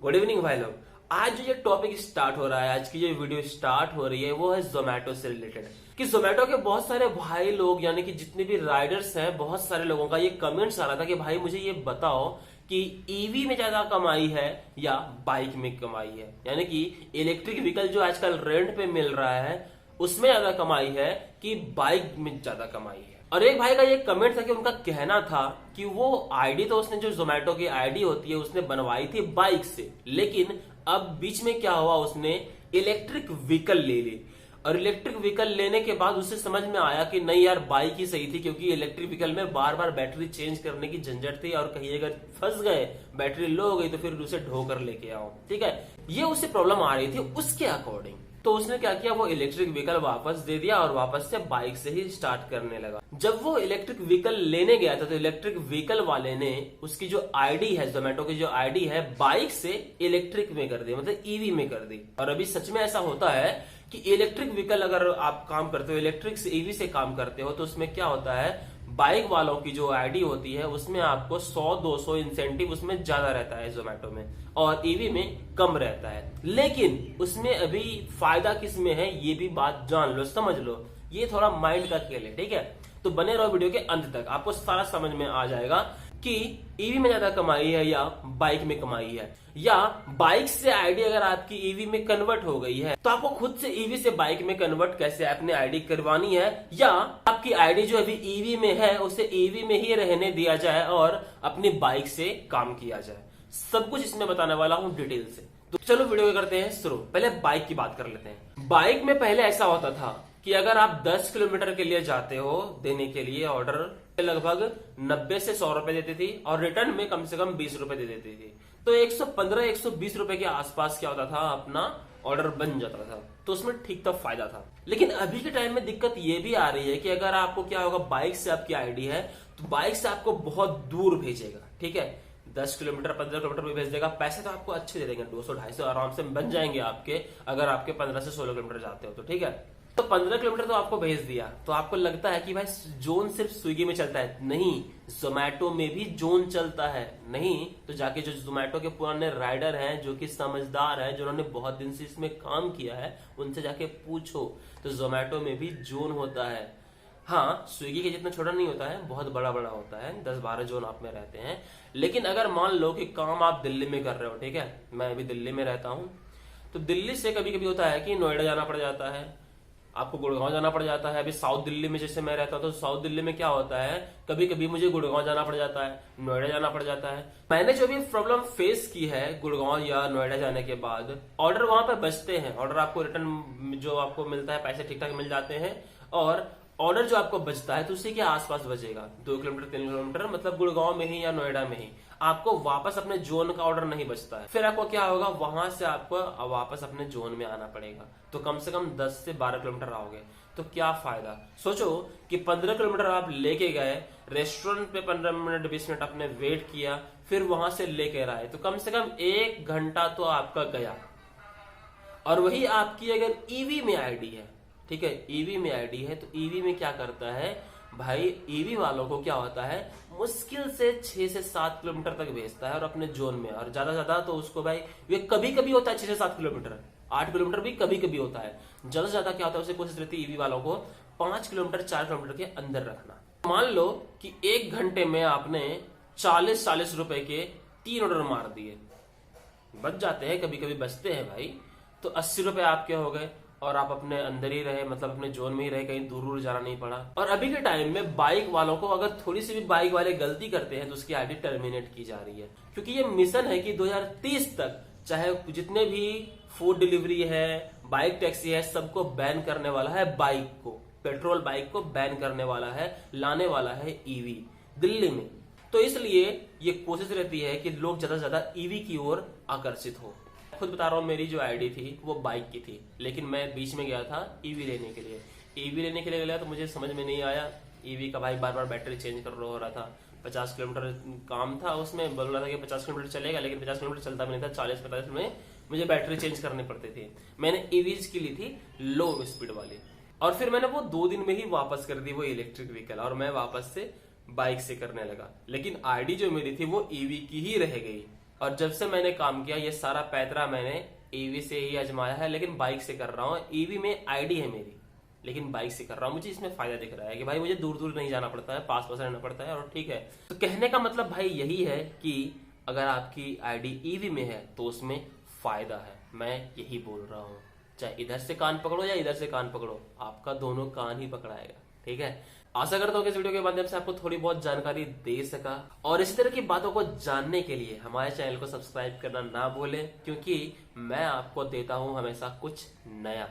Good evening भाई लोग। आज जो ये टॉपिक स्टार्ट हो रहा है, आज की जो वीडियो स्टार्ट हो रही है वो है जोमेटो से रिलेटेड। कि जोमेटो के बहुत सारे भाई लोग यानी कि जितने भी राइडर्स हैं, बहुत सारे लोगों का ये कमेंट्स आ रहा था कि भाई मुझे ये बताओ कि ईवी में ज्यादा कमाई है या बाइक में कमाई है। यानी कि इलेक्ट्रिक व्हीकल जो आजकल रेंट पे मिल रहा है उसमें ज्यादा कमाई है कि बाइक में ज्यादा कमाई है। और एक भाई का ये कमेंट था कि उनका कहना था कि वो आईडी तो उसने जो जोमेटो की आईडी होती है उसने बनवाई थी बाइक से, लेकिन अब बीच में क्या हुआ, उसने इलेक्ट्रिक व्हीकल ले ली। और इलेक्ट्रिक व्हीकल लेने के बाद उसे समझ में आया कि नहीं यार बाइक ही सही थी, क्योंकि इलेक्ट्रिक व्हीकल में बार बार बैटरी चेंज करने की झंझट थी और कहीं अगर फंस गए, बैटरी लो हो गई तो फिर उसे ढोकर लेके आओ। ठीक है, ये उसे प्रॉब्लम आ रही थी उसके अकॉर्डिंग। तो उसने क्या किया, वो इलेक्ट्रिक व्हीकल वापस दे दिया और वापस से बाइक से ही स्टार्ट करने लगा। जब वो इलेक्ट्रिक व्हीकल लेने गया था तो इलेक्ट्रिक व्हीकल वाले ने उसकी जो आईडी है, जोमेटो की जो आईडी है, बाइक से इलेक्ट्रिक में कर दी, मतलब ईवी में कर दी। और अभी सच में ऐसा होता है कि इलेक्ट्रिक व्हीकल अगर आप काम करते हो, इलेक्ट्रिक से ईवी से काम करते हो, तो उसमें क्या होता है, बाइक वालों की जो आईडी होती है उसमें आपको 100-200 इंसेंटिव उसमें ज्यादा रहता है जोमेटो में, और ईवी में कम रहता है। लेकिन उसमें अभी फायदा किस में है ये भी बात जान लो, समझ लो। ये थोड़ा माइंड का खेल है, ठीक है। तो बने रहो वीडियो के अंत तक, आपको सारा समझ में आ जाएगा कि ईवी में ज्यादा कमाई है या बाइक में कमाई है। या बाइक से आईडी अगर आपकी ईवी में कन्वर्ट हो गई है तो आपको खुद से ईवी से बाइक में कन्वर्ट कैसे अपने आईडी करवानी है, या आपकी आईडी जो अभी ईवी में है उसे ईवी में ही रहने दिया जाए और अपनी बाइक से काम किया जाए। सब कुछ इसमें बताने वाला हूं डिटेल से। तो चलो वीडियो करते हैं शुरू। पहले बाइक की बात कर लेते हैं। बाइक में पहले ऐसा होता था कि अगर आप 10 किलोमीटर के लिए जाते हो देने के लिए ऑर्डर, लगभग 90 से 100 रुपए देती थी और रिटर्न में कम से कम 20 रुपए दे देती थी। तो 115-120 रुपए के आसपास क्या होता था, अपना ऑर्डर बन जाता था। तो उसमें ठीक था, फायदा था। लेकिन अभी के टाइम में दिक्कत ये भी आ रही है कि अगर आपको क्या होगा, बाइक से आपकी आईडी है तो बाइक से आपको बहुत दूर भेजेगा। ठीक है, 10 किलोमीटर 15 किलोमीटर भी भेज देगा। पैसे तो आपको अच्छे दे देंगे, 200-250 आराम से बन जाएंगे आपके, अगर आपके 15 से 16 किलोमीटर जाते हो तो। ठीक है, तो 15 किलोमीटर तो आपको भेज दिया, तो आपको लगता है कि भाई जोन सिर्फ स्विगी में चलता है। नहीं, जोमेटो में भी जोन चलता है। नहीं तो जाके जो जोमेटो के पुराने राइडर हैं, जो कि समझदार हैं, जिन्होंने बहुत दिन से इसमें काम किया है, उनसे जाके पूछो। तो जोमेटो में भी जोन होता है। हाँ, स्विगी के जितना छोटा नहीं होता है, बहुत बड़ा बड़ा होता है, 10-12 जोन आप में रहते हैं। लेकिन अगर मान लो कि काम आप दिल्ली में कर रहे हो, ठीक है, मैं अभी दिल्ली में रहता हूँ, तो दिल्ली से कभी कभी होता है कि नोएडा जाना पड़ जाता है, आपको गुड़गांव जाना पड़ जाता है। अभी साउथ दिल्ली में जैसे मैं रहता हूं तो साउथ दिल्ली में क्या होता है, कभी कभी मुझे गुड़गांव जाना पड़ जाता है, नोएडा जाना पड़ जाता है। मैंने जो भी प्रॉब्लम फेस की है गुड़गांव या नोएडा जाने के बाद, ऑर्डर वहां पे बचते हैं, ऑर्डर आपको रिटर्न जो आपको मिलता है पैसे ठीक ठाक मिल जाते हैं, और ऑर्डर जो आपको बचता है तो उसी के आसपास बचेगा, 2 किलोमीटर 3 किलोमीटर, मतलब गुड़गांव में ही या नोएडा में ही। आपको वापस अपने जोन का ऑर्डर नहीं बचता है। फिर आपको क्या होगा, वहां से आपको वापस अपने जोन में आना पड़ेगा। तो कम से कम 10 से 12 किलोमीटर आओगे, तो क्या फायदा। सोचो कि 15 किलोमीटर आप लेके गए, रेस्टोरेंट पे 15 मिनट 20 मिनट आपने वेट किया, फिर वहां से लेकर आए, तो कम से कम 1 घंटा तो आपका गया। और वही आपकी अगर ईवी में आईडी है, ठीक है, ईवी में आईडी है, तो ईवी में क्या करता है भाई, ईवी वालों को क्या होता है, मुश्किल से 6 से 7 किलोमीटर तक भेजता है और अपने जोन में। और ज्यादा तो उसको भाई, ये कभी कभी होता है 6 से 7 किलोमीटर, 8 किलोमीटर भी कभी कभी होता है। ज्यादा से ज्यादा क्या होता है, उसे कोशिश रहती है ईवी वालों को 5 किलोमीटर 4 किलोमीटर के अंदर रखना। मान लो कि 1 घंटे में आपने 40-40 रुपए के 3 ऑर्डर मार दिए, बच जाते हैं, कभी कभी बचते हैं भाई, तो 80 रुपए आपके हो गए और आप अपने अंदर ही रहे, मतलब अपने जोन में ही रहे, कहीं दूर दूर जाना नहीं पड़ा। और अभी के टाइम में बाइक वालों को अगर थोड़ी सी भी बाइक वाले गलती करते हैं तो उसकी आईडी टर्मिनेट की जा रही है, क्योंकि ये मिशन है कि 2030 तक चाहे जितने भी फूड डिलीवरी है, बाइक टैक्सी है, सबको बैन करने वाला है। बाइक को, पेट्रोल बाइक को बैन करने वाला है, लाने वाला है ईवी दिल्ली में। तो इसलिए ये कोशिश रहती है कि लोग ज्यादा से ज्यादा ईवी की ओर आकर्षित हो। खुद बता रहा हूँ, मेरी जो आईडी थी वो बाइक की थी, लेकिन मैं बीच में गया था ईवी लेने के लिए। ईवी लेने के लिए गया तो मुझे समझ में नहीं आया ईवी का, भाई बार बार बैटरी चेंज कर हो रहा था। 50 किलोमीटर काम था, उसमें बोल रहा था कि 50 किलोमीटर चलेगा, लेकिन 50 किलोमीटर चलता भी नहीं था, 40-45 में मुझे बैटरी चेंज करनी पड़ती थी। मैंने ईवीज की ली थी लो स्पीड वाली, और फिर मैंने वो 2 दिन में ही वापस कर दी वो इलेक्ट्रिक व्हीकल, और मैं वापस से बाइक से करने लगा। लेकिन आईडी जो मेरी थी वो ईवी की ही रह गई। और जब से मैंने काम किया ये सारा पैतरा मैंने ईवी से ही आजमाया है, लेकिन बाइक से कर रहा हूँ। ईवी में आईडी है मेरी, लेकिन बाइक से कर रहा हूँ। मुझे इसमें फायदा दिख रहा है कि भाई मुझे दूर दूर नहीं जाना पड़ता है, पास पास रहना पड़ता है और ठीक है। तो कहने का मतलब भाई यही है कि अगर आपकी आईडी ईवी में है तो उसमें फायदा है। मैं यही बोल रहा हूँ, चाहे इधर से कान पकड़ो या इधर से कान पकड़ो, आपका दोनों कान ही पकड़ाएगा। ठीक है, आशा करता हूँ कि इस वीडियो के माध्यम से आपको थोड़ी बहुत जानकारी दे सका। और इसी तरह की बातों को जानने के लिए हमारे चैनल को सब्सक्राइब करना ना भूलें, क्योंकि मैं आपको देता हूँ हमेशा कुछ नया।